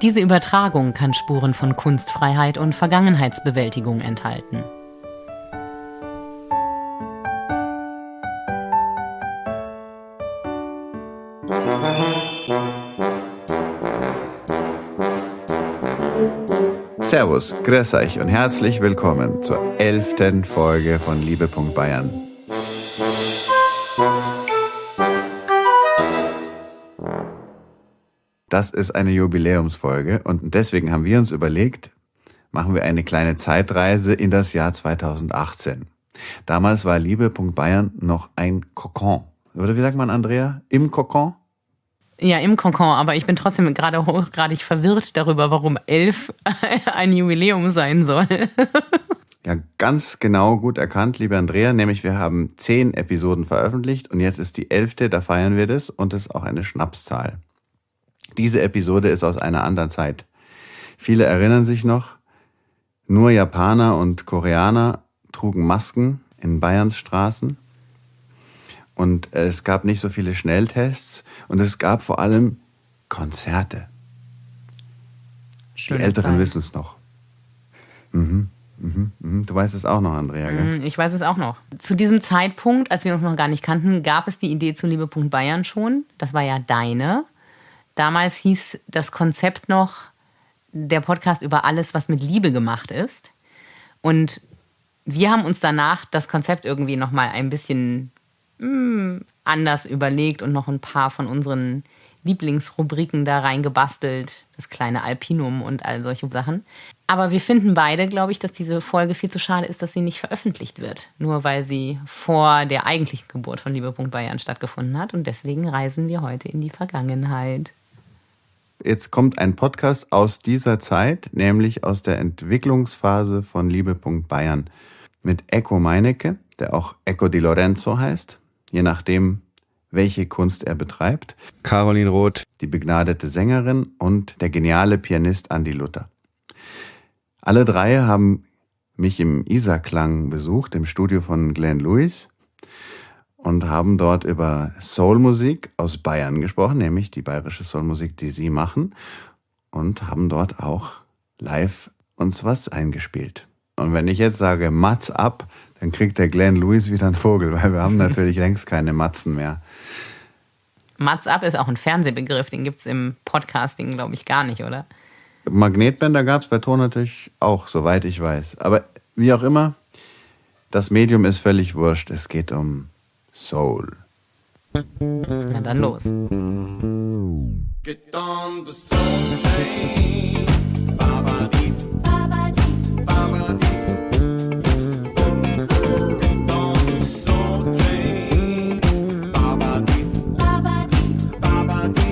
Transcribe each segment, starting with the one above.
Diese Übertragung kann Spuren von Kunstfreiheit und Vergangenheitsbewältigung enthalten. Servus, grüß euch und herzlich willkommen zur 11. Folge von Liebe.Bayern. Das ist eine Jubiläumsfolge und deswegen haben wir uns überlegt, machen wir eine kleine Zeitreise in das Jahr 2018. Damals war Liebe.Bayern noch ein Kokon. Oder wie sagt man, Andrea? Im Kokon? Ja, im Kokon, aber ich bin trotzdem gerade hochgradig verwirrt darüber, warum 11 ein Jubiläum sein soll. Ja, ganz genau gut erkannt, liebe Andrea, nämlich wir haben 10 Episoden veröffentlicht und jetzt ist die 11., da feiern wir das und das ist auch eine Schnapszahl. Diese Episode ist aus einer anderen Zeit. Viele erinnern sich noch, nur Japaner und Koreaner trugen Masken in Bayerns Straßen. Und es gab nicht so viele Schnelltests und es gab vor allem Konzerte. Die Älteren wissen es noch. Du weißt es auch noch, Andrea, gell? Ich weiß es auch noch. Zu diesem Zeitpunkt, als wir uns noch gar nicht kannten, gab es die Idee zu Liebe.Bayern schon. Das war ja deine. Damals hieß das Konzept noch der Podcast über alles, was mit Liebe gemacht ist. Und wir haben uns danach das Konzept irgendwie nochmal ein bisschen anders überlegt und noch ein paar von unseren Lieblingsrubriken da reingebastelt. Das kleine Alpinum und all solche Sachen. Aber wir finden beide, glaube ich, dass diese Folge viel zu schade ist, dass sie nicht veröffentlicht wird. Nur weil sie vor der eigentlichen Geburt von Liebe.Bayern stattgefunden hat. Und deswegen reisen wir heute in die Vergangenheit. Jetzt kommt ein Podcast aus dieser Zeit, nämlich aus der Entwicklungsphase von Liebe.Bayern mit Ecco Meinecke, der auch Ecco di Lorenzo heißt, je nachdem, welche Kunst er betreibt, Caroline Roth, die begnadete Sängerin und der geniale Pianist Andi Luther. Alle drei haben mich im Isar-Klang besucht, im Studio von Glenn Lewis, und haben dort über Soulmusik aus Bayern gesprochen, nämlich die bayerische Soulmusik, die sie machen, und haben dort auch live uns was eingespielt. Und wenn ich jetzt sage Mats ab, dann kriegt der Glenn Lewis wieder einen Vogel, weil wir haben natürlich längst keine Matzen mehr. Mats ab ist auch ein Fernsehbegriff, den gibt es im Podcasting, glaube ich, gar nicht, oder? Magnetbänder gab es bei Ton natürlich auch, soweit ich weiß. Aber wie auch immer, das Medium ist völlig wurscht. Es geht um Soul. Na dann los. Get on the soul train. Ba-ba-dee, ba-ba-dee, ba-ba-dee. Get on the soul train. Ba-ba-dee, ba-ba-dee, ba-ba-dee.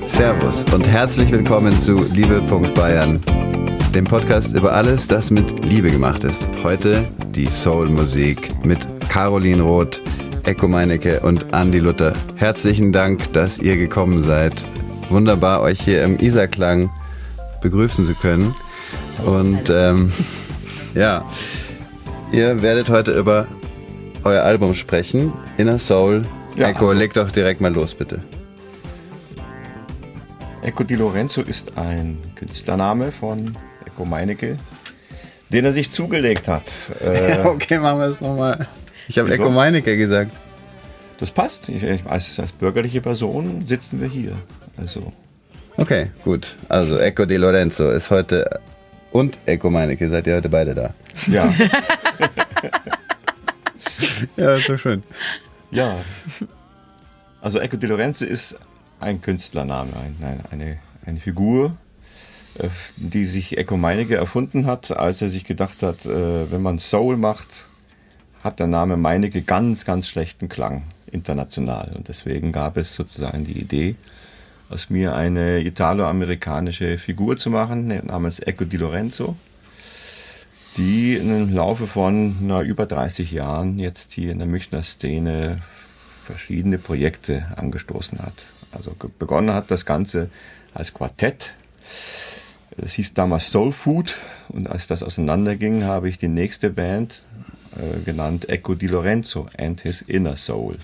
Servus und herzlich willkommen zu Liebe.Bayern, dem Podcast über alles, das mit Liebe gemacht ist. Heute die Soul-Musik mit Caroline Roth, Ecco Meinecke und Andi Luther. Herzlichen Dank, dass ihr gekommen seid. Wunderbar, euch hier im Isar-Klang begrüßen zu können. Und ja, ihr werdet heute über euer Album sprechen, Inner Soul. Ja, Ecco, leg doch direkt mal los, bitte. Ecco di Lorenzo ist ein Künstlername von Ecco Meinecke, den er sich zugelegt hat. Okay, machen wir es nochmal. Ich habe Ecco Meinecke gesagt. Das passt. Als bürgerliche Person sitzen wir hier. Also. Okay, gut. Also Ecco di Lorenzo ist heute und Ecco Meinecke, seid ihr heute beide da? Ja. Ja, ist doch schön. Ja, also Ecco Di Lorenzo ist ein Künstlername, eine Figur, die sich Ecco Meinecke erfunden hat, als er sich gedacht hat, wenn man Soul macht, hat der Name Meinecke ganz, ganz schlechten Klang international. Und deswegen gab es sozusagen die Idee, aus mir eine italo-amerikanische Figur zu machen, namens Ecco Di Lorenzo, die im Laufe von über 30 Jahren jetzt hier in der Münchner Szene verschiedene Projekte angestoßen hat. Also begonnen hat das Ganze als Quartett. Es hieß damals Soul Food und als das auseinanderging, habe ich die nächste Band genannt Ecco Di Lorenzo and His Inner Soul.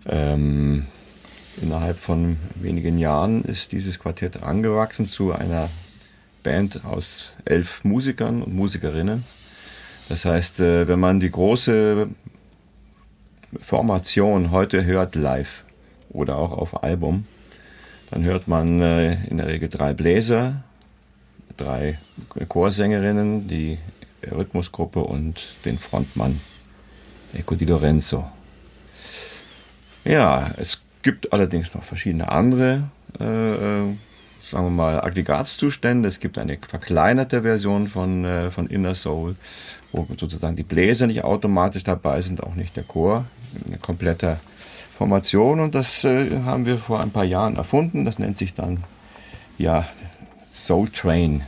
Innerhalb von wenigen Jahren ist dieses Quartett angewachsen zu einer Band aus 11 Musikern und Musikerinnen. Das heißt, wenn man die große Formation heute hört live oder auch auf Album, dann hört man in der Regel 3 Bläser, 3 Chorsängerinnen, die Rhythmusgruppe und den Frontmann Ecco Di Lorenzo. Ja, es gibt allerdings noch verschiedene andere, sagen wir mal, Aggregatzustände. Es gibt eine verkleinerte Version von Inner Soul, wo sozusagen die Bläser nicht automatisch dabei sind, auch nicht der Chor, eine komplette Formation. Und das haben wir vor ein paar Jahren erfunden. Das nennt sich dann Soul Train.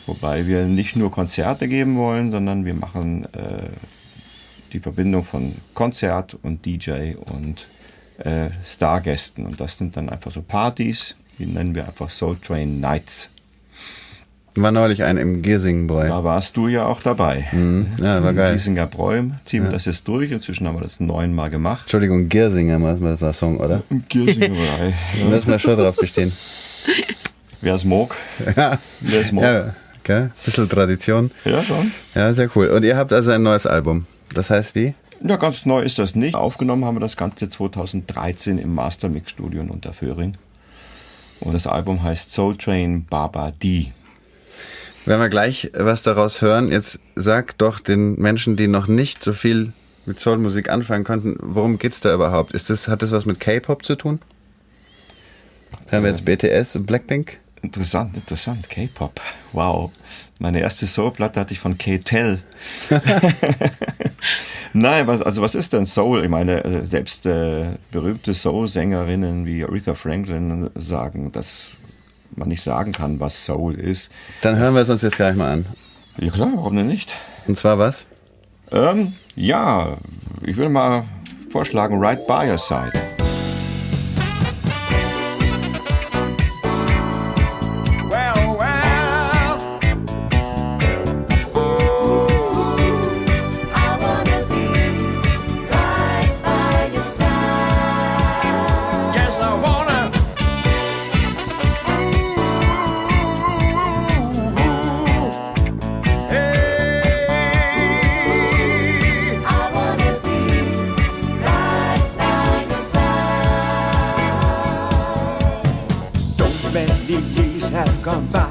Wobei wir nicht nur Konzerte geben wollen, sondern wir machen die Verbindung von Konzert und DJ und Stargästen. Und das sind dann einfach so Partys, die nennen wir einfach Soul Train Nights. War neulich ein im Giersingenbräu. Da warst du ja auch dabei. Ja, war geil. Giesinger Bräu, ziehen wir das jetzt durch. Inzwischen haben wir das 9 Mal gemacht. Entschuldigung, Giersinger, das ist ein Song, oder? Giesinger Bräu. Da müssen wir schon drauf bestehen. Wer es mag. Ja, Wer es mag. ja, gell? Bisschen Tradition. Ja, schon. Ja, sehr cool. Und ihr habt also ein neues Album. Das heißt wie? Ja, ganz neu ist das nicht. Aufgenommen haben wir das Ganze 2013 im Mastermix-Studio in Unterföhring. Und das Album heißt Soul Train Baba Di. Wenn wir gleich was daraus hören, jetzt sag doch den Menschen, die noch nicht so viel mit Soulmusik anfangen konnten, worum geht's da überhaupt? Hat das was mit K-Pop zu tun? Hören wir jetzt BTS und Blackpink? Interessant, K-Pop. Wow. Meine erste Soul-Platte hatte ich von K-Tel. Nein, was ist denn Soul? Ich meine, selbst berühmte Soul-Sängerinnen wie Aretha Franklin sagen, dass man nicht sagen kann, was Soul ist. Dann hören wir es uns jetzt gleich mal an. Ja klar, warum denn nicht? Und zwar was? Ja, ich würde mal vorschlagen, Right by Your Side. Have gone by.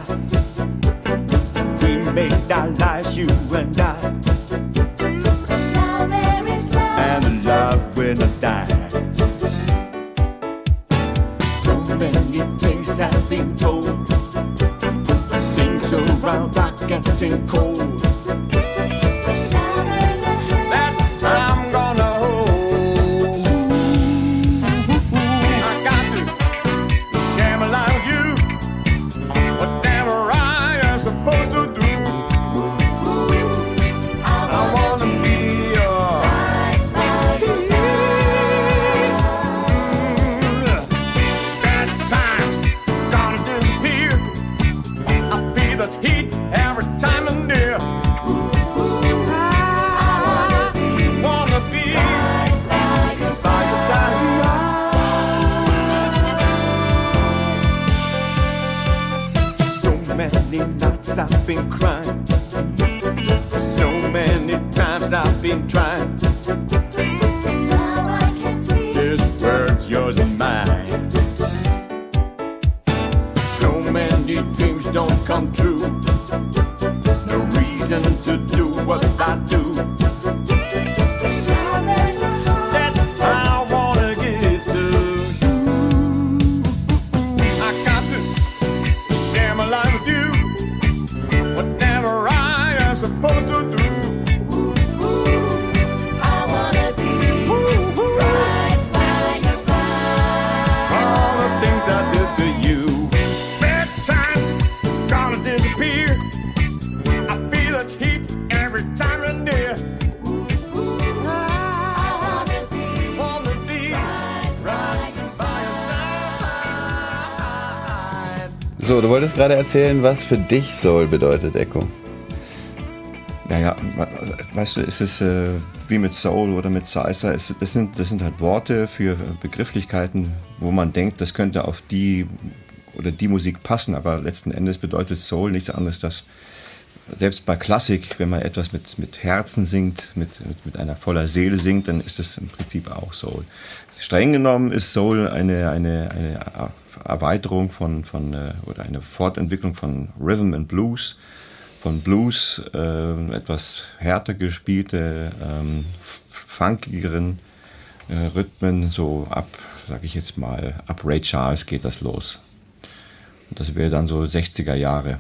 We made our lives, you and I. Now there is love, and love will not die. So many things have been told. Things around are getting cold. That I'm gonna hold. I got to jam along with you. Whatever I am supposed to do, I wanna be your bad times gonna disappear. I feel the heat every time I'm near. I wanna be by your side. Many nights I've been crying. So many times I've been trying. Now I can see this world's yours and mine. So many dreams don't come true. No reason to do what I do. Now there's a heart that So, du wolltest gerade erzählen, was für dich Soul bedeutet, Echo. Naja, weißt du, es ist wie mit Soul oder mit Salsa, das sind halt Worte für Begrifflichkeiten, wo man denkt, das könnte auf die oder die Musik passen, aber letzten Endes bedeutet Soul nichts anderes, dass selbst bei Klassik, wenn man etwas mit Herzen singt, mit einer voller Seele singt, dann ist das im Prinzip auch Soul. Streng genommen ist Soul eine Erweiterung oder eine Fortentwicklung von Rhythm and Blues, von Blues, etwas härter gespielte, funkigeren Rhythmen, so sag ich jetzt mal, ab Ray Charles geht das los. Und das wäre dann so 60er Jahre.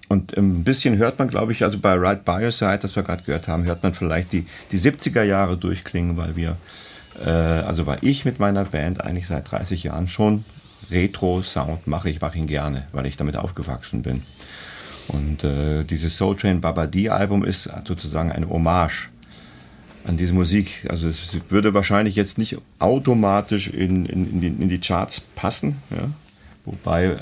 Und ein bisschen hört man, glaube ich, also bei Right By Your Side, das wir gerade gehört haben, hört man vielleicht die 70er Jahre durchklingen, weil ich mit meiner Band eigentlich seit 30 Jahren schon Retro-Sound mache. Ich mache ihn gerne, weil ich damit aufgewachsen bin. Und dieses Soul Train Babadi-Album ist sozusagen eine Hommage an diese Musik. Also es würde wahrscheinlich jetzt nicht automatisch in die Charts passen, ja? Wobei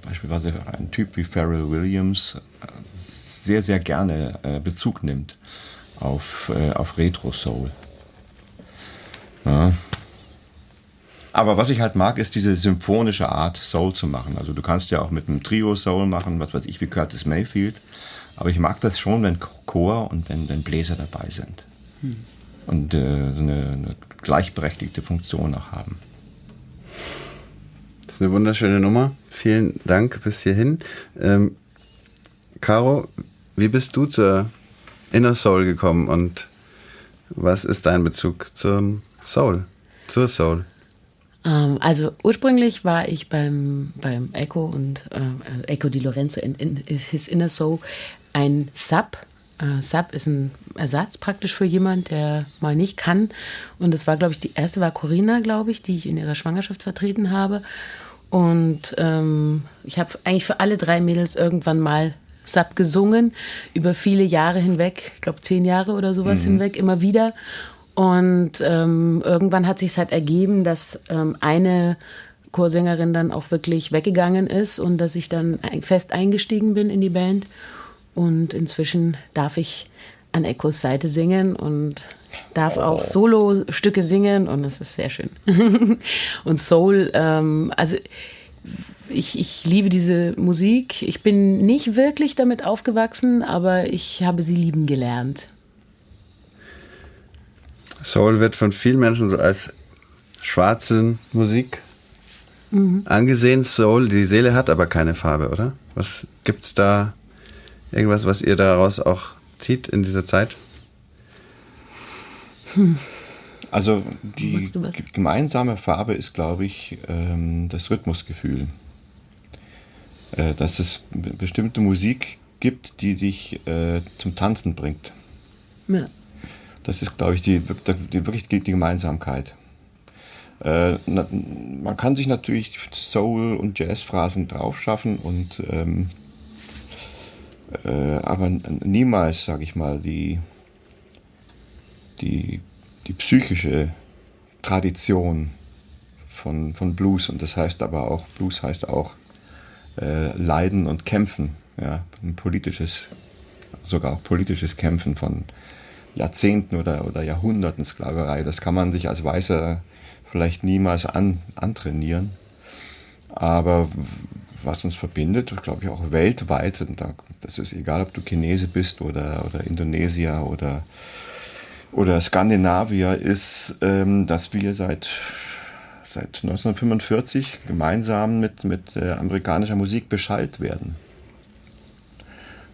beispielsweise ein Typ wie Pharrell Williams sehr, sehr gerne Bezug nimmt auf Retro-Soul. Ja. Aber was ich halt mag, ist diese symphonische Art, Soul zu machen. Also du kannst ja auch mit einem Trio Soul machen, was weiß ich, wie Curtis Mayfield. Aber ich mag das schon, wenn Chor und wenn Bläser dabei sind. Und so eine gleichberechtigte Funktion auch haben. Das ist eine wunderschöne Nummer. Vielen Dank bis hierhin. Caro, wie bist du zur Inner Soul gekommen und was ist dein Bezug zur Soul? Also ursprünglich war ich beim Echo und Echo Di Lorenzo in His Inner Soul ein Sub. Sub ist ein Ersatz praktisch für jemand, der mal nicht kann. Und das war, glaube ich, die erste war Corinna, glaube ich, die ich in ihrer Schwangerschaft vertreten habe. Und ich habe eigentlich für alle 3 Mädels irgendwann mal Sub gesungen, über viele Jahre hinweg, ich glaube 10 Jahre oder sowas hinweg, immer wieder. Und irgendwann hat sich halt ergeben, dass eine Chorsängerin dann auch wirklich weggegangen ist und dass ich dann fest eingestiegen bin in die Band. Und inzwischen darf ich an Echos Seite singen und darf auch Solo-Stücke singen und es ist sehr schön. Und Soul, also ich liebe diese Musik. Ich bin nicht wirklich damit aufgewachsen, aber ich habe sie lieben gelernt. Soul wird von vielen Menschen so als schwarze Musik angesehen. Soul, die Seele hat aber keine Farbe, oder? Was gibt's da? Irgendwas, was ihr daraus auch zieht in dieser Zeit? Also die gemeinsame Farbe ist, glaube ich, das Rhythmusgefühl. Dass es bestimmte Musik gibt, die dich zum Tanzen bringt. Ja. Das ist, glaube ich, wirklich die Gemeinsamkeit. Man kann sich natürlich Soul- und Jazz-Phrasen draufschaffen und aber niemals, sage ich mal, die psychische Tradition von Blues. Und das heißt aber auch, Blues heißt auch Leiden und Kämpfen. Ja? Sogar auch politisches Kämpfen von Jahrzehnten oder Jahrhunderten Sklaverei. Das kann man sich als Weißer vielleicht niemals antrainieren. Aber was uns verbindet, glaube ich auch weltweit, und das ist egal, ob du Chinese bist oder Indonesier oder Skandinavier, ist, dass wir seit 1945 gemeinsam mit amerikanischer Musik beschallt werden.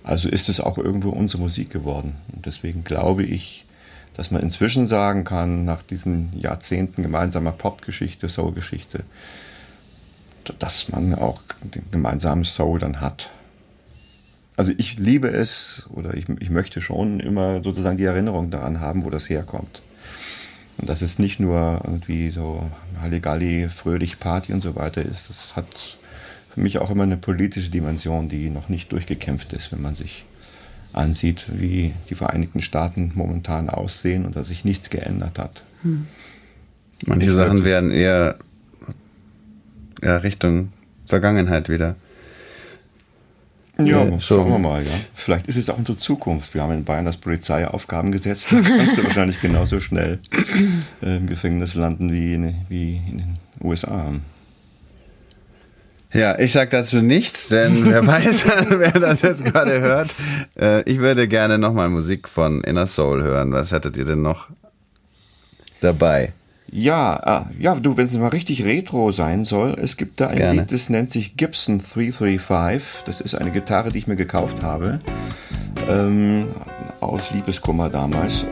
Also ist es auch irgendwo unsere Musik geworden. Und deswegen glaube ich, dass man inzwischen sagen kann, nach diesen Jahrzehnten gemeinsamer Popgeschichte, Soul-Geschichte, dass man auch den gemeinsamen Soul dann hat. Also ich liebe es, oder ich möchte schon immer sozusagen die Erinnerung daran haben, wo das herkommt. Und dass es nicht nur irgendwie so Halligalli, fröhlich Party und so weiter ist. Das hat für mich auch immer eine politische Dimension, die noch nicht durchgekämpft ist, wenn man sich ansieht, wie die Vereinigten Staaten momentan aussehen und dass sich nichts geändert hat. Manche Sachen werden eher Richtung Vergangenheit wieder. Ja, so. schauen wir mal, ja. Vielleicht ist es auch unsere Zukunft. Wir haben in Bayern das Polizeiaufgabengesetz, da kannst du wahrscheinlich genauso schnell im Gefängnis landen wie in den USA. Ja, ich sag dazu nichts, denn wer weiß, wer das jetzt gerade hört. Ich würde gerne nochmal Musik von Inner Soul hören. Was hättet ihr denn noch dabei? Ja, du, wenn es mal richtig retro sein soll, es gibt da ein Gerne. Lied, das nennt sich Gibson 335. Das ist eine Gitarre, die ich mir gekauft habe. Aus Liebeskummer damals.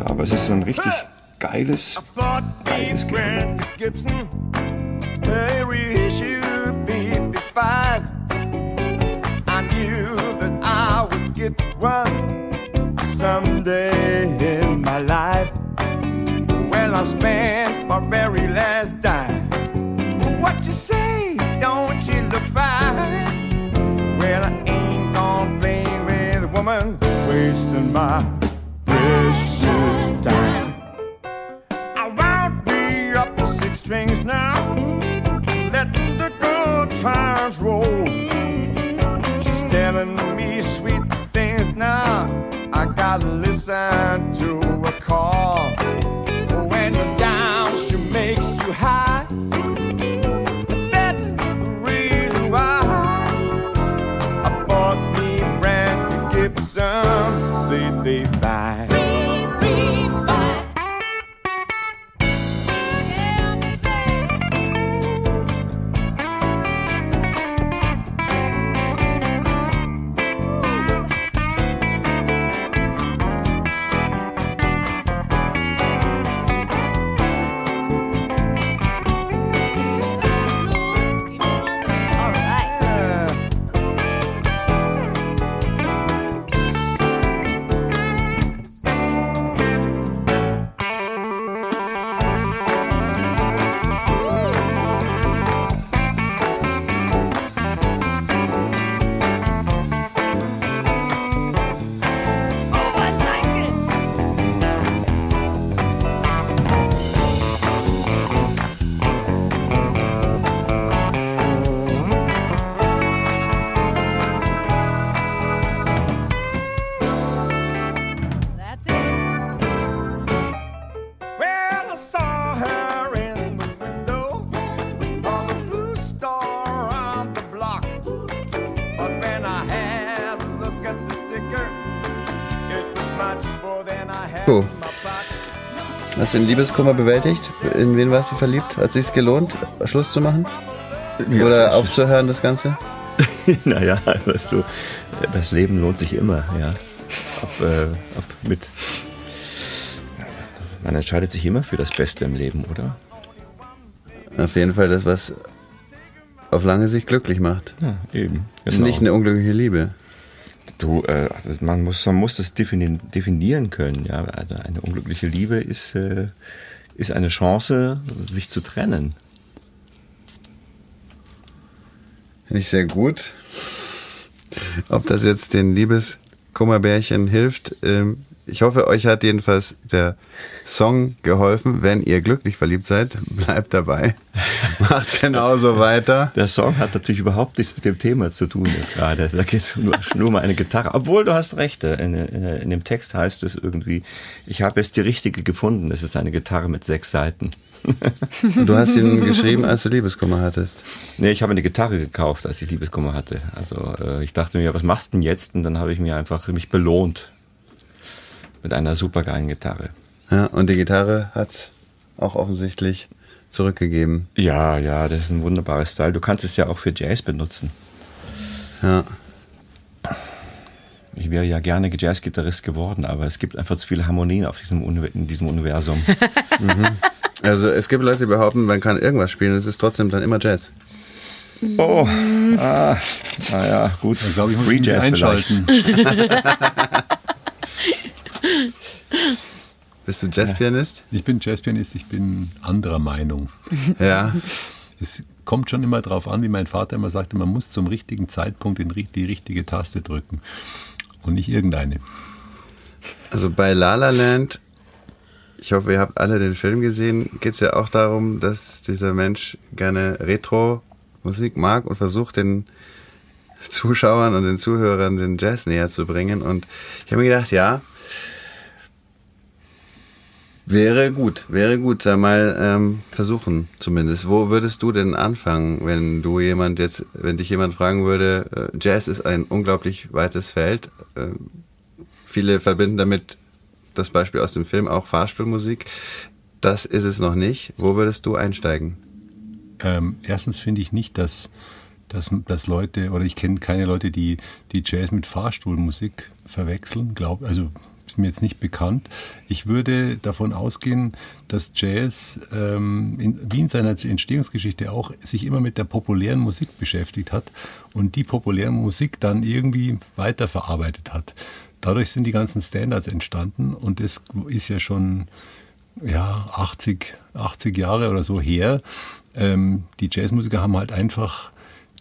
Aber es ist so ein richtig geiles Gerät. Gibson, a reissue 55. I knew that I would get one someday in my life. Well, I spent my very last dime. What you say? Don't you look fine? Well, I ain't gonna play with a woman wasting my precious time. I wound me up the 6 strings now, letting the good times roll. She's telling me sweet things now. I gotta listen to a call. When you're down, she makes you high. That's the reason why I bought me a brand new Gibson 335. 335. Hast du den Liebeskummer bewältigt? In wen warst du verliebt? Hat sich's gelohnt, Schluss zu machen? Oder aufzuhören, das Ganze? Naja, weißt du, das Leben lohnt sich immer, ja. Man entscheidet sich immer für das Beste im Leben, oder? Auf jeden Fall das, was auf lange Sicht glücklich macht. Ja, eben. Das ist nicht eine unglückliche Liebe. Du, man muss das definieren können. Ja, eine unglückliche Liebe ist eine Chance, sich zu trennen. Finde ich sehr gut. Ob das jetzt den Liebeskummerbärchen hilft, ich hoffe, euch hat jedenfalls der Song geholfen. Wenn ihr glücklich verliebt seid, bleibt dabei. Macht genauso weiter. Der Song hat natürlich überhaupt nichts mit dem Thema zu tun jetzt gerade. Da geht es nur um eine Gitarre. Obwohl, du hast recht, in dem Text heißt es irgendwie, ich habe jetzt die richtige gefunden. Es ist eine Gitarre mit 6 Saiten. Du hast ihn geschrieben, als du Liebeskummer hattest? Nee, ich habe eine Gitarre gekauft, als ich Liebeskummer hatte. Also ich dachte mir, was machst du denn jetzt? Und dann habe ich mir einfach mich belohnt mit einer supergeilen Gitarre. Ja, und die Gitarre hat's auch offensichtlich zurückgegeben. Ja, das ist ein wunderbares Style. Du kannst es ja auch für Jazz benutzen. Ja. Ich wäre ja gerne Jazzgitarrist geworden, aber es gibt einfach zu viele Harmonien in diesem Universum. Also es gibt Leute, die behaupten, man kann irgendwas spielen, es ist trotzdem dann immer Jazz. Oh, naja, gut. Ich glaube, ich muss Free mich Jazz einschalten. Bist du Jazzpianist? Ich bin Jazzpianist, ich bin anderer Meinung. Ja. Es kommt schon immer darauf an, wie mein Vater immer sagte, man muss zum richtigen Zeitpunkt die richtige Taste drücken und nicht irgendeine. Also bei La La Land, ich hoffe, ihr habt alle den Film gesehen, geht es ja auch darum, dass dieser Mensch gerne Retro Musik mag und versucht den Zuschauern und den Zuhörern den Jazz näher zu bringen. Und ich habe mir gedacht, ja, wäre gut, sag mal, versuchen zumindest. Wo würdest du denn anfangen, wenn dich jemand fragen würde, Jazz ist ein unglaublich weites Feld. Viele verbinden damit das Beispiel aus dem Film auch Fahrstuhlmusik. Das ist es noch nicht. Wo würdest du einsteigen? Erstens finde ich nicht, dass Leute, oder ich kenne keine Leute, die Jazz mit Fahrstuhlmusik verwechseln, also ist mir jetzt nicht bekannt. Ich würde davon ausgehen, dass Jazz, wie in seiner Entstehungsgeschichte auch, sich immer mit der populären Musik beschäftigt hat und die populäre Musik dann irgendwie weiterverarbeitet hat. Dadurch sind die ganzen Standards entstanden und das ist ja schon 80 Jahre oder so her. Die Jazzmusiker haben halt einfach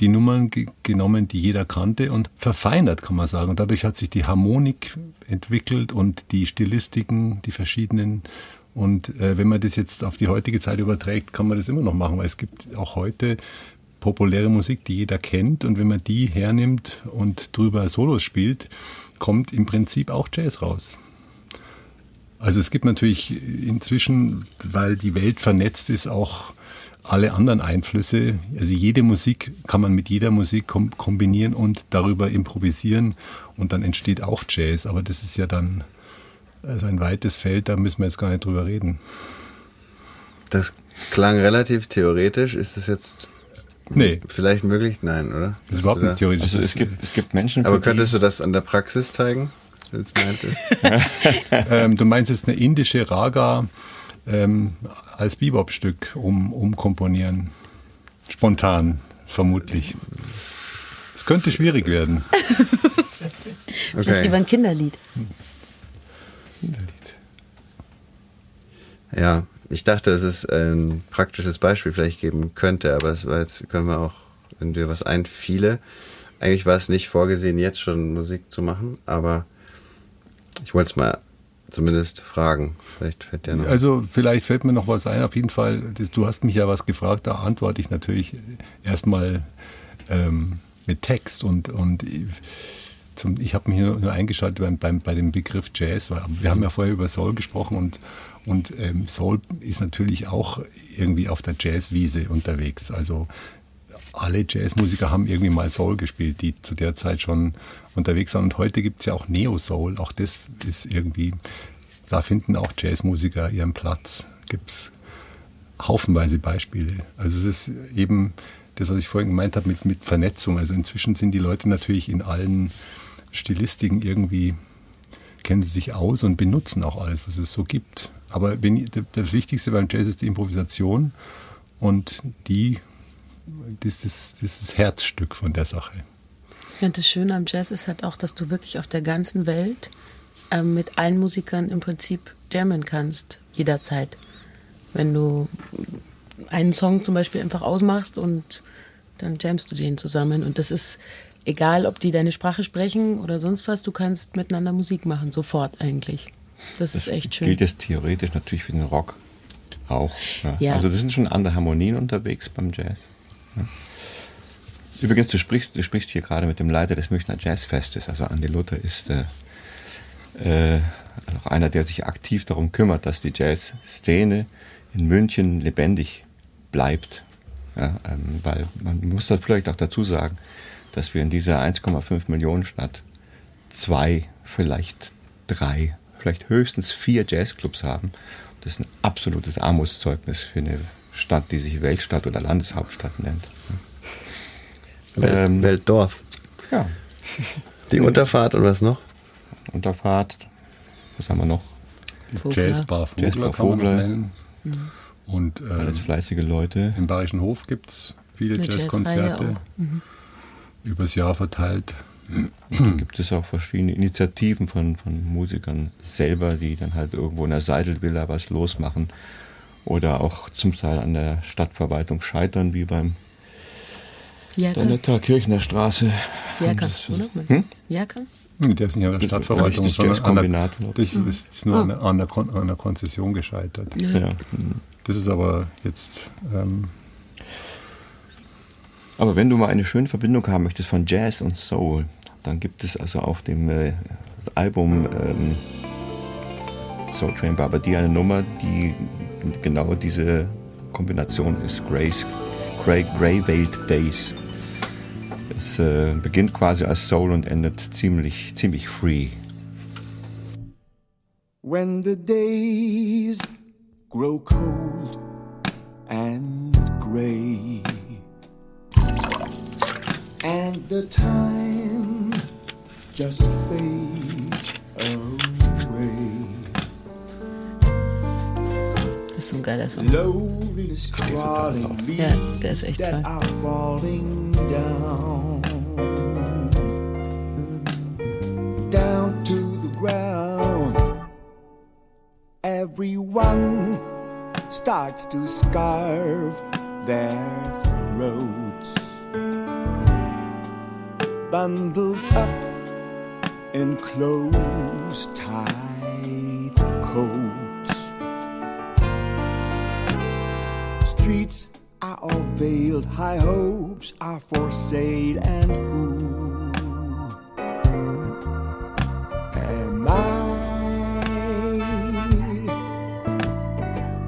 die Nummern genommen, die jeder kannte und verfeinert, kann man sagen. Und dadurch hat sich die Harmonik entwickelt und die Stilistiken, die verschiedenen. Und wenn man das jetzt auf die heutige Zeit überträgt, kann man das immer noch machen, weil es gibt auch heute populäre Musik, die jeder kennt. Und wenn man die hernimmt und drüber Solos spielt, kommt im Prinzip auch Jazz raus. Also es gibt natürlich inzwischen, weil die Welt vernetzt ist, auch alle anderen Einflüsse. Also jede Musik kann man mit jeder Musik kombinieren und darüber improvisieren und dann entsteht auch Jazz. Aber das ist ja dann also ein weites Feld, da müssen wir jetzt gar nicht drüber reden. Das klang relativ theoretisch. Ist das jetzt vielleicht möglich? Nein, oder? Das ist überhaupt nicht theoretisch. Also es gibt Menschen, aber könntest du das an der Praxis zeigen? Du meinst jetzt eine indische Raga als Bebop-Stück umkomponieren? Spontan, vermutlich. Es könnte schwierig werden. Ich hätte lieber ein Kinderlied. Ja, ich dachte, dass es ein praktisches Beispiel vielleicht geben könnte, aber das war jetzt, können wir auch, wenn dir was einfiele. Eigentlich war es nicht vorgesehen, jetzt schon Musik zu machen, aber ich wollte es mal zumindest fragen. Vielleicht fällt mir noch was ein. Auf jeden Fall, du hast mich ja was gefragt, da antworte ich natürlich erstmal mit Text und ich habe mich nur eingeschaltet bei dem Begriff Jazz, weil wir haben ja vorher über Soul gesprochen und Soul ist natürlich auch irgendwie auf der Jazzwiese unterwegs. Also alle Jazzmusiker haben irgendwie mal Soul gespielt, die zu der Zeit schon unterwegs waren. Und heute gibt es ja auch Neo-Soul. Auch das ist irgendwie, da finden auch Jazzmusiker ihren Platz. Gibt es haufenweise Beispiele. Also es ist eben das, was ich vorhin gemeint habe mit Vernetzung. Also inzwischen sind die Leute natürlich in allen Stilistiken irgendwie, kennen sie sich aus und benutzen auch alles, was es so gibt. Aber das Wichtigste beim Jazz ist die Improvisation und das ist das Herzstück von der Sache. Ja, das Schöne am Jazz ist halt auch, dass du wirklich auf der ganzen Welt mit allen Musikern im Prinzip jammen kannst, jederzeit. Wenn du einen Song zum Beispiel einfach ausmachst und dann jammst du den zusammen. Und das ist egal, ob die deine Sprache sprechen oder sonst was, du kannst miteinander Musik machen, sofort eigentlich. Das ist echt schön. Gilt jetzt theoretisch natürlich für den Rock auch. Ja. Also das sind schon andere Harmonien unterwegs beim Jazz. Ja. Übrigens, du sprichst hier gerade mit dem Leiter des Münchner Jazzfestes. Also Andi Luther ist auch einer, der sich aktiv darum kümmert, dass die Jazzszene in München lebendig bleibt. Ja, weil man muss da vielleicht auch dazu sagen, dass wir in dieser 1,5 Millionen Stadt 2, vielleicht 3, vielleicht höchstens 4 Jazzclubs haben. Das ist ein absolutes Armutszeugnis für eine Stadt, die sich Weltstadt oder Landeshauptstadt nennt. Weltdorf. Ja. Die Unterfahrt und was noch? Unterfahrt. Was haben wir noch? Die Jazzbar Vogler kann man noch nennen. Und alles fleißige Leute. Im Bayerischen Hof gibt es viele Jazzkonzerte. Übers Jahr verteilt. Und dann gibt es auch verschiedene Initiativen von Musikern selber, die dann halt irgendwo in der Seidelvilla was losmachen oder auch zum Teil an der Stadtverwaltung scheitern, wie beim Danetter Kirchner Straße. Jerker, oder? Jerker? Der ist nicht an der Stadtverwaltung, das sondern das ist nur an der Konzession gescheitert. Ja. Das ist aber jetzt Aber wenn du mal eine schöne Verbindung haben möchtest von Jazz und Soul, dann gibt es also auf dem Album Soul Train Barbadie eine Nummer, die genau diese Kombination ist, Grey Veiled Days. Es beginnt quasi als Soul und endet ziemlich free. When the days grow cold and gray, and the time just fades away. Das ist so ein geiler Song. Loneliness crawling Ja, der ist echt that toll. are falling down to the ground. Everyone starts to scarf their throats, bundled up in close, tight coats. Streets are all veiled, high hopes are for sale, and who am I?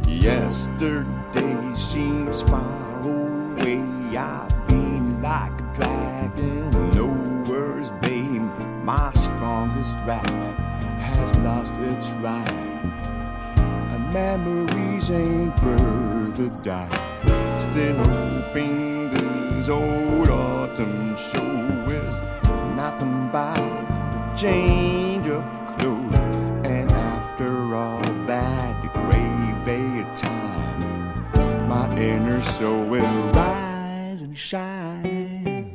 Yesterday seems far away. I've been like a dragon, nowhere's bane. My strongest rap has lost its rhyme, and memories ain't worth a dime. Still hoping this old autumn show is nothing but a change of clothes. And after all that gray veiled time, my inner soul will rise and shine.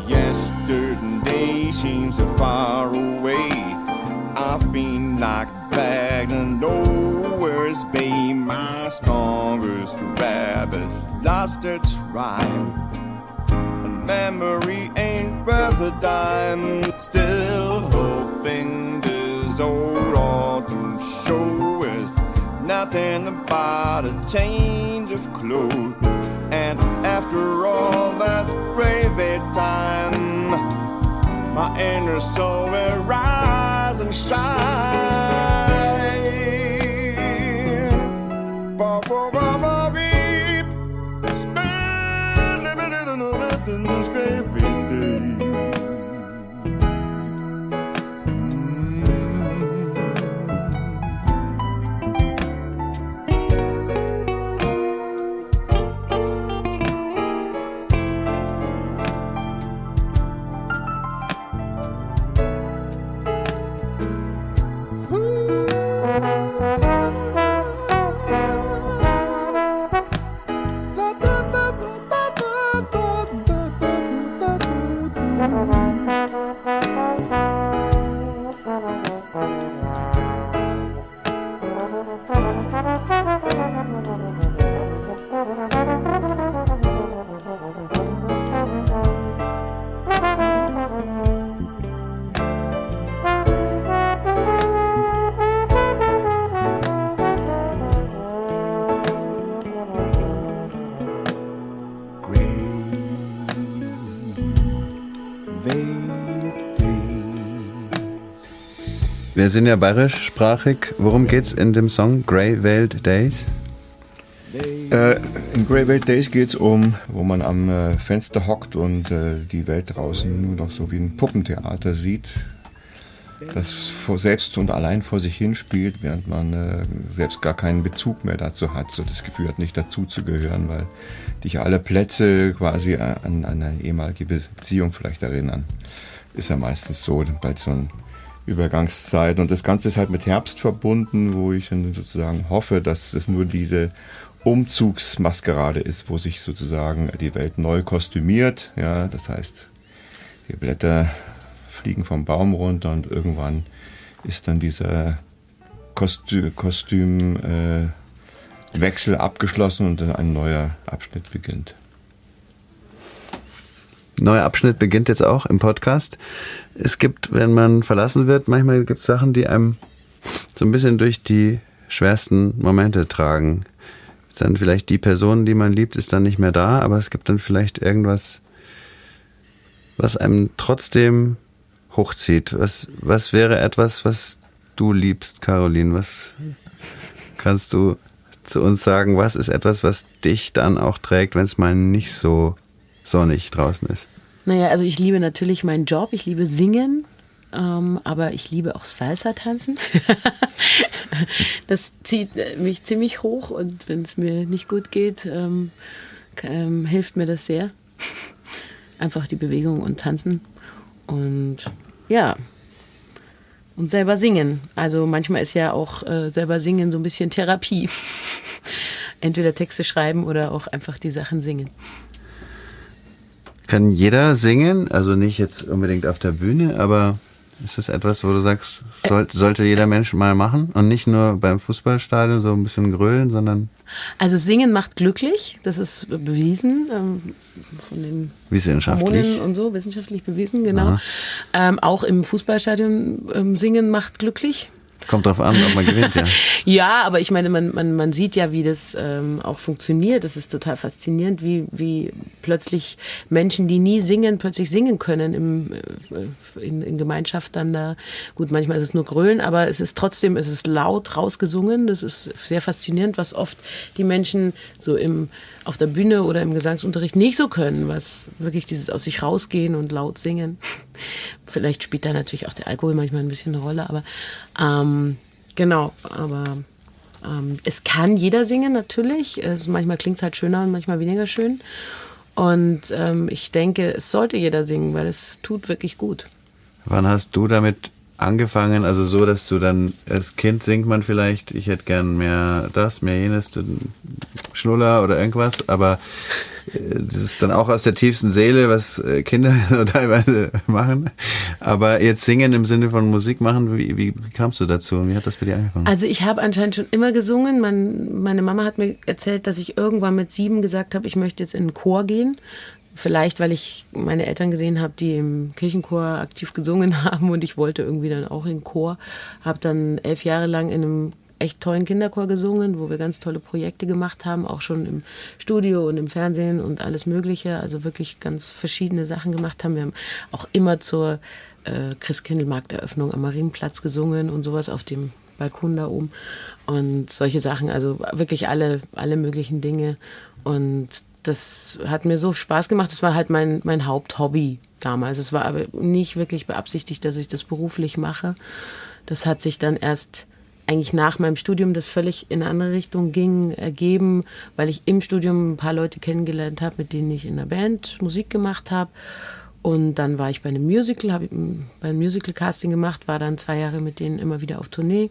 Yesterday seems so far away. I've been knocked back and nowhere's been. My strongest rap has lost its rhyme, and memory ain't worth a dime. Still hoping this old autumn show is nothing but a change of clothes. And after all that gravy time, my inner soul will rise and shine. Ba ba ba ba beep, spend a minute in these gravy days. Wir sind ja bayerischsprachig. Worum geht's in dem Song Grey Veiled Days? In Grey Weight Days geht es um, wo man am Fenster hockt und die Welt draußen nur noch so wie ein Puppentheater sieht, das selbst und allein vor sich hinspielt, während man selbst gar keinen Bezug mehr dazu hat, so das Gefühl hat, nicht dazu zu gehören, weil dich alle Plätze quasi an eine ehemalige Beziehung vielleicht erinnern. Ist ja meistens so bei so einer Übergangszeit. Und das Ganze ist halt mit Herbst verbunden, wo ich dann sozusagen hoffe, dass es nur diese Umzugsmaskerade ist, wo sich sozusagen die Welt neu kostümiert. Ja, das heißt, die Blätter fliegen vom Baum runter und irgendwann ist dann dieser Kostümwechsel abgeschlossen und ein neuer Abschnitt beginnt. Neuer Abschnitt beginnt jetzt auch im Podcast. Es gibt, wenn man verlassen wird, manchmal gibt es Sachen, die einem so ein bisschen durch die schwersten Momente tragen. Ist dann vielleicht die Person, die man liebt, ist dann nicht mehr da, aber es gibt dann vielleicht irgendwas, was einem trotzdem hochzieht. Was wäre etwas, was du liebst, Caroline? Was kannst du zu uns sagen? Was ist etwas, was dich dann auch trägt, wenn es mal nicht so sonnig draußen ist? Naja, also ich liebe natürlich meinen Job, ich liebe Singen, aber ich liebe auch Salsa-Tanzen. Das zieht mich ziemlich hoch und wenn es mir nicht gut geht, hilft mir das sehr. Einfach die Bewegung und Tanzen und ja, und selber singen. Also manchmal ist ja auch selber singen so ein bisschen Therapie. Entweder Texte schreiben oder auch einfach die Sachen singen. Kann jeder singen? Also nicht jetzt unbedingt auf der Bühne, aber ist das etwas, wo du sagst, sollte jeder Mensch mal machen? Und nicht nur beim Fußballstadion so ein bisschen grölen, sondern... Also singen macht glücklich, das ist bewiesen von den Hormonen und so, wissenschaftlich bewiesen, genau. Auch im Fußballstadion singen macht glücklich. Kommt drauf an, ob man gewinnt, ja. Ja, aber ich meine, man sieht ja, wie das auch funktioniert. Das ist total faszinierend, wie plötzlich Menschen, die nie singen, plötzlich singen können in Gemeinschaft dann da. Gut, manchmal ist es nur Grölen, aber es ist trotzdem, es ist laut rausgesungen. Das ist sehr faszinierend, was oft die Menschen so auf der Bühne oder im Gesangsunterricht nicht so können, was wirklich dieses aus sich rausgehen und laut singen. Vielleicht spielt da natürlich auch der Alkohol manchmal ein bisschen eine Rolle, aber genau, aber es kann jeder singen natürlich. Manchmal klingt es halt schöner und manchmal weniger schön. Und ich denke, es sollte jeder singen, weil es tut wirklich gut. Wann hast du damit angefangen? Also so, dass du dann als Kind singt man vielleicht, ich hätte gern mehr das, mehr jenes, Schnuller oder irgendwas, aber das ist dann auch aus der tiefsten Seele, was Kinder so teilweise machen. Aber jetzt singen im Sinne von Musik machen, wie kamst du dazu und wie hat das bei dir angefangen? Also ich habe anscheinend schon immer gesungen. Meine Mama hat mir erzählt, dass ich irgendwann mit 7 gesagt habe, ich möchte jetzt in den Chor gehen. Vielleicht, weil ich meine Eltern gesehen habe, die im Kirchenchor aktiv gesungen haben und ich wollte irgendwie dann auch in den Chor. Habe dann 11 Jahre lang in einem echt tollen Kinderchor gesungen, wo wir ganz tolle Projekte gemacht haben, auch schon im Studio und im Fernsehen und alles Mögliche, also wirklich ganz verschiedene Sachen gemacht haben. Wir haben auch immer zur Christkindlmarkteröffnung am Marienplatz gesungen und sowas auf dem Balkon da oben und solche Sachen, also wirklich alle möglichen Dinge und das hat mir so Spaß gemacht, das war halt mein Haupthobby damals. Es war aber nicht wirklich beabsichtigt, dass ich das beruflich mache. Das hat sich dann erst eigentlich nach meinem Studium, das völlig in eine andere Richtung ging, ergeben, weil ich im Studium ein paar Leute kennengelernt habe, mit denen ich in der Band Musik gemacht habe. Und dann war ich bei einem Musical, habe bei einem Musical-Casting gemacht, war dann 2 Jahre mit denen immer wieder auf Tournee.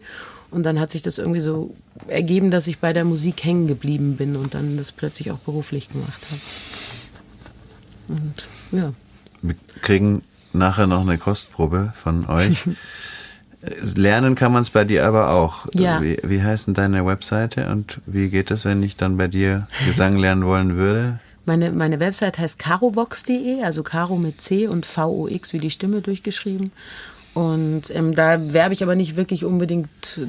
Und dann hat sich das irgendwie so ergeben, dass ich bei der Musik hängen geblieben bin und dann das plötzlich auch beruflich gemacht habe. Und ja. Wir kriegen nachher noch eine Kostprobe von euch. Lernen kann man es bei dir aber auch. Ja. Wie heißt denn deine Webseite und wie geht es, wenn ich dann bei dir Gesang lernen wollen würde? Meine Website heißt carovox.de, also Caro mit C und VOX wie die Stimme durchgeschrieben. Und da werbe ich aber nicht wirklich unbedingt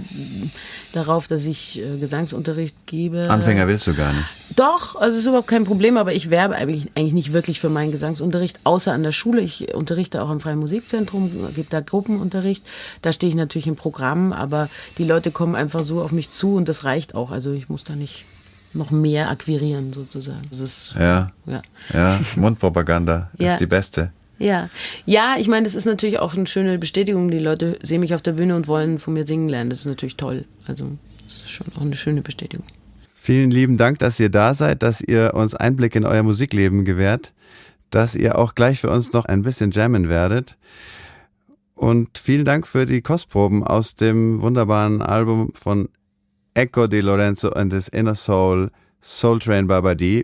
darauf, dass ich Gesangsunterricht gebe. Anfänger willst du gar nicht? Doch, also ist überhaupt kein Problem, aber ich werbe eigentlich nicht wirklich für meinen Gesangsunterricht, außer an der Schule. Ich unterrichte auch im Freien Musikzentrum, gebe da Gruppenunterricht. Da stehe ich natürlich im Programm, aber die Leute kommen einfach so auf mich zu und das reicht auch. Also ich muss da nicht noch mehr akquirieren sozusagen. Das ist, Ja, Mundpropaganda Ja. ist die beste. Ja, ich meine, das ist natürlich auch eine schöne Bestätigung. Die Leute sehen mich auf der Bühne und wollen von mir singen lernen. Das ist natürlich toll. Also das ist schon auch eine schöne Bestätigung. Vielen lieben Dank, dass ihr da seid, dass ihr uns Einblick in euer Musikleben gewährt, dass ihr auch gleich für uns noch ein bisschen jammen werdet. Und vielen Dank für die Kostproben aus dem wunderbaren Album von Eco di Lorenzo and his Inner Soul, Soul Train Babadi.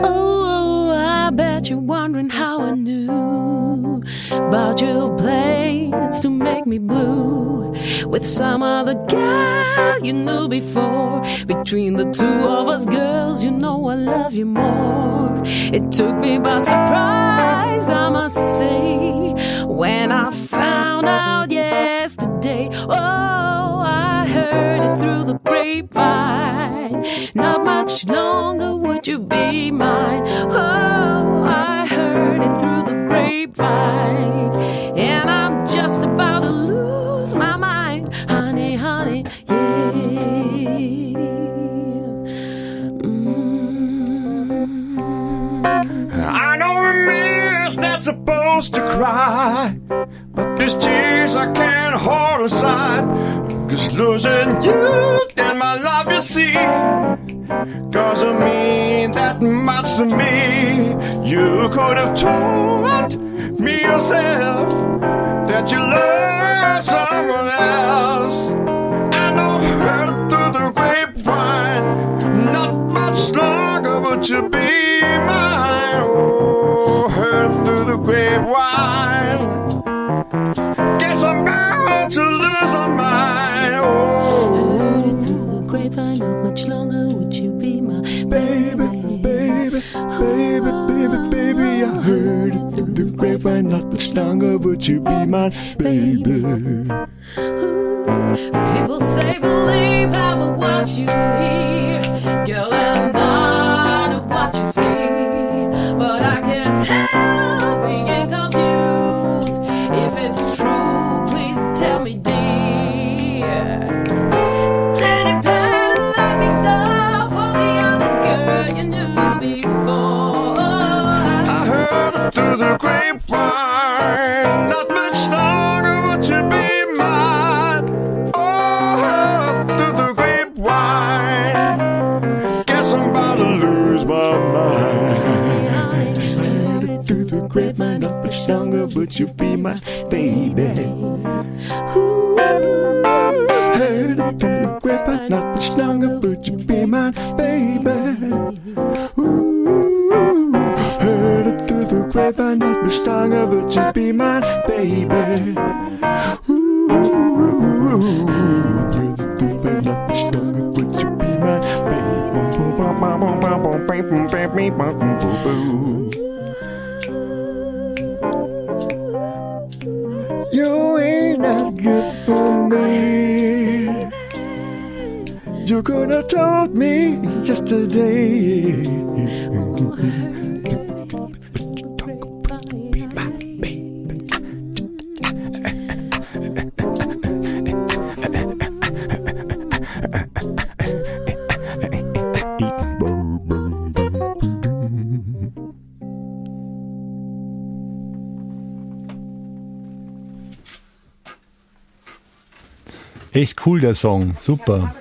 Oh, I bet you're wondering how I knew about your plans to make me blue with some other guy you knew before. Between the two of us girls, you know I love you more. It took me by surprise, I must say, when I found out yesterday. Oh, I heard it through the grapevine. Not much longer would you be mine. Oh, I heard it through the grapevine. And I'm just about to lose my mind. Honey, honey, yeah. I know a man's not supposed to cry, but these tears I can't hold aside. 'Cause losing you and my love, you see, doesn't mean that much to me. You could have told me yourself that you love someone else. I know, heard it through the grapevine. Not much longer would you be mine. Oh, heard it through the grapevine. Guess I'm about to lose my mind. Oh, Through the grapevine, not much longer would you be my baby, baby, baby, baby, baby. I heard it through the grapevine. Not much longer would you be mine, baby. People say believe how but what you hear, girl, and none of what you see. But I can't help being confused. If it's true, please tell me, dear. Then you better let me know for the other girl you knew before. I heard it through the grapevine. Not much longer would you be mine. Oh, heard it through the grapevine. Guess I'm about to lose my mind. Heard it through the grapevine. Not much longer would you be my baby. Ooh, heard it through the grapevine. Not much longer would you be my baby. Ooh, heard it through the grapevine. Not much longer would you be my baby. Ooh, heard it through the grapevine. Not much longer would you be my baby. You ain't that good for me. You could have told me yesterday. Echt cool, der Song. Super.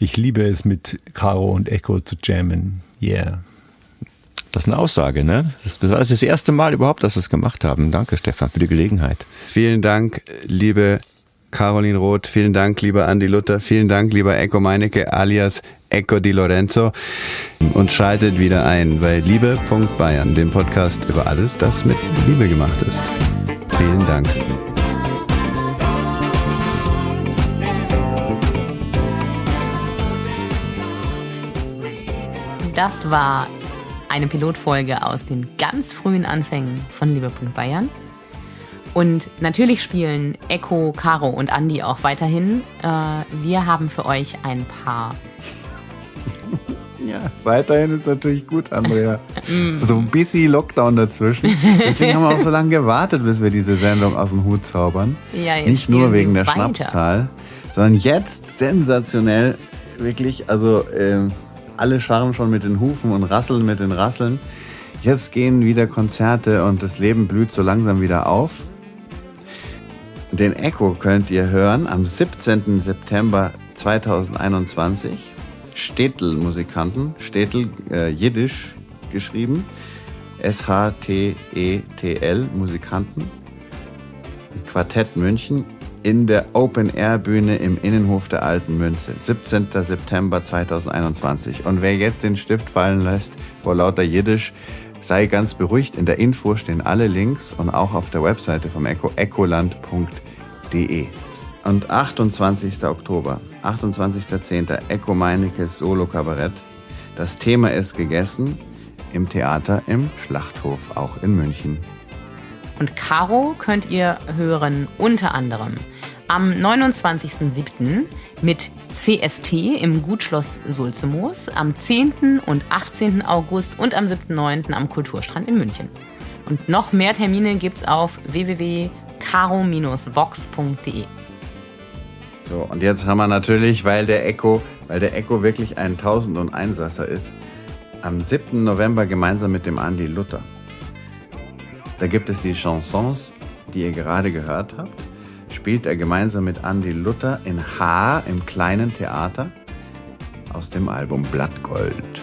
Ich liebe es, mit Caro und Eco zu jammen. Yeah. Das ist eine Aussage, ne? Das war das erste Mal überhaupt, dass wir es gemacht haben. Danke, Stefan, für die Gelegenheit. Vielen Dank, liebe Caroline Roth. Vielen Dank, lieber Andi Luther. Vielen Dank, lieber Eco Meinecke alias Eco di Lorenzo. Und schaltet wieder ein bei Liebe.Bayern, dem Podcast über alles, das mit Liebe gemacht ist. Vielen Dank. Das war eine Pilotfolge aus den ganz frühen Anfängen von Liebe.Bayern. Und natürlich spielen Echo, Caro und Andi auch weiterhin. Wir haben für euch ein paar. Ja, weiterhin ist natürlich gut, Andrea. So ein bisschen Lockdown dazwischen. Deswegen haben wir auch so lange gewartet, bis wir diese Sendung aus dem Hut zaubern. Ja, jetzt nicht nur spielen wegen wir der weiter. Schnapszahl, sondern jetzt sensationell, wirklich, also alle scharren schon mit den Hufen und rasseln mit den Rasseln. Jetzt gehen wieder Konzerte und das Leben blüht so langsam wieder auf. Den Echo könnt ihr hören am 17. September 2021. Städtel-Musikanten, Städtel, Jiddisch geschrieben, S-H-T-E-T-L, Musikanten, Quartett München in der Open-Air-Bühne im Innenhof der Alten Münze, 17. September 2021. Und wer jetzt den Stift fallen lässt vor lauter Jiddisch, sei ganz beruhigt, in der Info stehen alle Links und auch auf der Webseite vom Echo, echoland.de. Und 28. Oktober, 28.10. Echo Meinekes Solo-Kabarett. Das Thema ist gegessen im Theater im Schlachthof, auch in München. Und Caro könnt ihr hören unter anderem am 29.07. mit CST im Gutschloss Sulzemoos, am 10. und 18. August und am 7.9. am Kulturstrand in München. Und noch mehr Termine gibt's auf www.caro-vox.de. So, und jetzt haben wir natürlich, weil der Echo wirklich ein 1001-Sasser ist, am 7. November gemeinsam mit dem Andi Luther. Da gibt es die Chansons, die ihr gerade gehört habt. Spielt er gemeinsam mit Andi Luther in Haar im kleinen Theater aus dem Album Blattgold.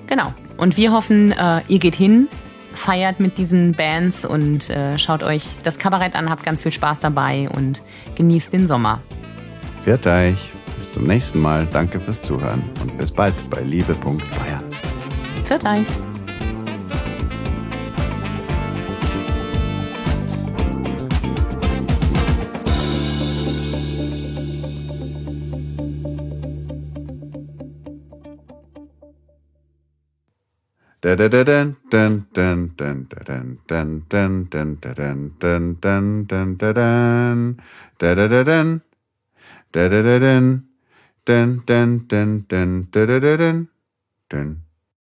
Genau. Und wir hoffen, ihr geht hin, feiert mit diesen Bands und schaut euch das Kabarett an, habt ganz viel Spaß dabei und genießt den Sommer. Pfiat euch. Bis zum nächsten Mal. Danke fürs Zuhören und bis bald bei Liebe.Bayern. Pfiat euch. Da da da da da da da da